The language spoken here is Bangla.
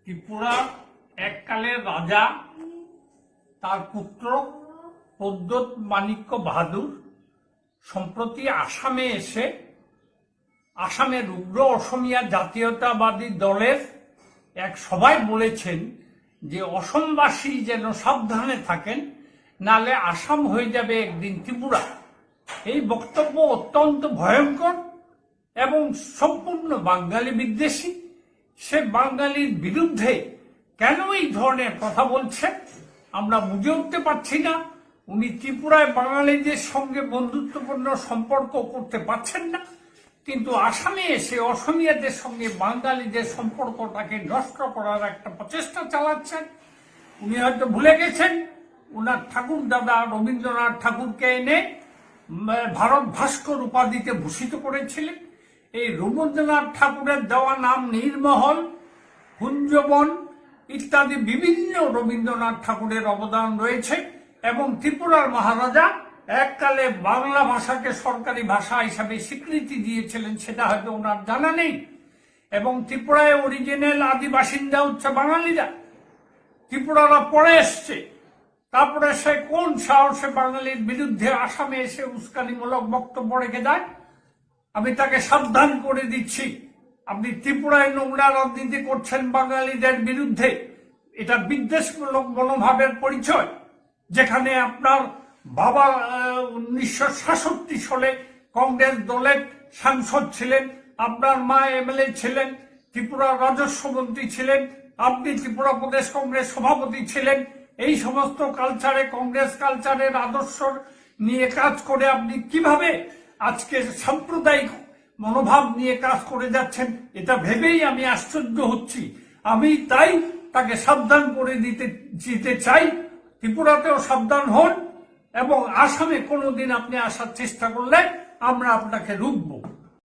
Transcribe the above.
ত্রিপুরা এককালের রাজা তার পুত্র প্রদ্যোৎ মাণিক্য বাহাদুর সম্প্রতি আসামে এসে আসামের উগ্র অসমিয়া জাতীয়তাবাদী দলের এক সভায় বলেছেন যে অসমবাসী যেন সাবধানে থাকেন, নালে আসাম হয়ে যাবে একদিন ত্রিপুরা। এই বক্তব্য অত্যন্ত ভয়ঙ্কর এবং সম্পূর্ণ বাঙালি বিদ্বেষী। সে বাঙালির বিরুদ্ধে কেন এই ধরনের কথা বলছে আমরা বুঝে উঠতে পারছি না। উনি ত্রিপুরায় বাঙালিদের সঙ্গে বন্ধুত্বপূর্ণ সম্পর্ক করতে পারছেন না, কিন্তু আসামে এসে অসমিয়াদের সঙ্গে বাঙালিদের সম্পর্কটাকে নষ্ট করার একটা প্রচেষ্টা চালাচ্ছেন। উনি হয়তো ভুলে গেছেন উনার ঠাকুর দাদা রবীন্দ্রনাথ ঠাকুরকে এনে ভারত ভাস্কর উপাধিতে ভূষিত করেছিলেন। এই রবীন্দ্রনাথ ঠাকুরের দেওয়া নাম নীরমহল, কুঞ্জবন ইত্যাদি বিভিন্ন রবীন্দ্রনাথ ঠাকুরের অবদান রয়েছে এবং ত্রিপুরার মহারাজা এককালে বাংলা ভাষাকে সরকারি ভাষা হিসাবে স্বীকৃতি দিয়েছিলেন, সেটা হয়তো ওনার জানা নেই। এবং ত্রিপুরায় অরিজিনাল আদি বাসিন্দা হচ্ছে বাঙালিরা, ত্রিপুরারা পরে এসছে। তারপরে সে কোন সাহসে বাঙালির বিরুদ্ধে আসামে এসে উস্কানিমূলক বক্তব্য রেখে দেয়? আমি তাকে সাবধান করে দিচ্ছি, আপনি ত্রিপুরায় নোংরা রাজনীতি করছেন বাঙালিদের বিরুদ্ধে। এটা বিদ্বেষমূলক মনোভাবের পরিচয়। যেখানে আপনার বাবা 1966 সালে কংগ্রেস দলের সাংসদ ছিলেন, আপনার মা এমএলএ ছিলেন, ত্রিপুরার রাজস্ব মন্ত্রী ছিলেন, আপনি ত্রিপুরা প্রদেশ কংগ্রেস সভাপতি ছিলেন। এই সমস্ত কালচারে, কংগ্রেস কালচারের আদর্শ নিয়ে কাজ করে আপনি কিভাবে আজকে সাম্প্রদায়িক মনোভাব নিয়ে কাজ করে যাচ্ছেন, এটা ভেবেই আমি আশ্চর্য হচ্ছি। আমি তাই তাকে সাবধান করে দিতে চাই, ত্রিপুরাতেও সাবধান হন এবং আসামে কোনোদিন আপনি আসার চেষ্টা করলে আমরা আপনাকে রুখবো।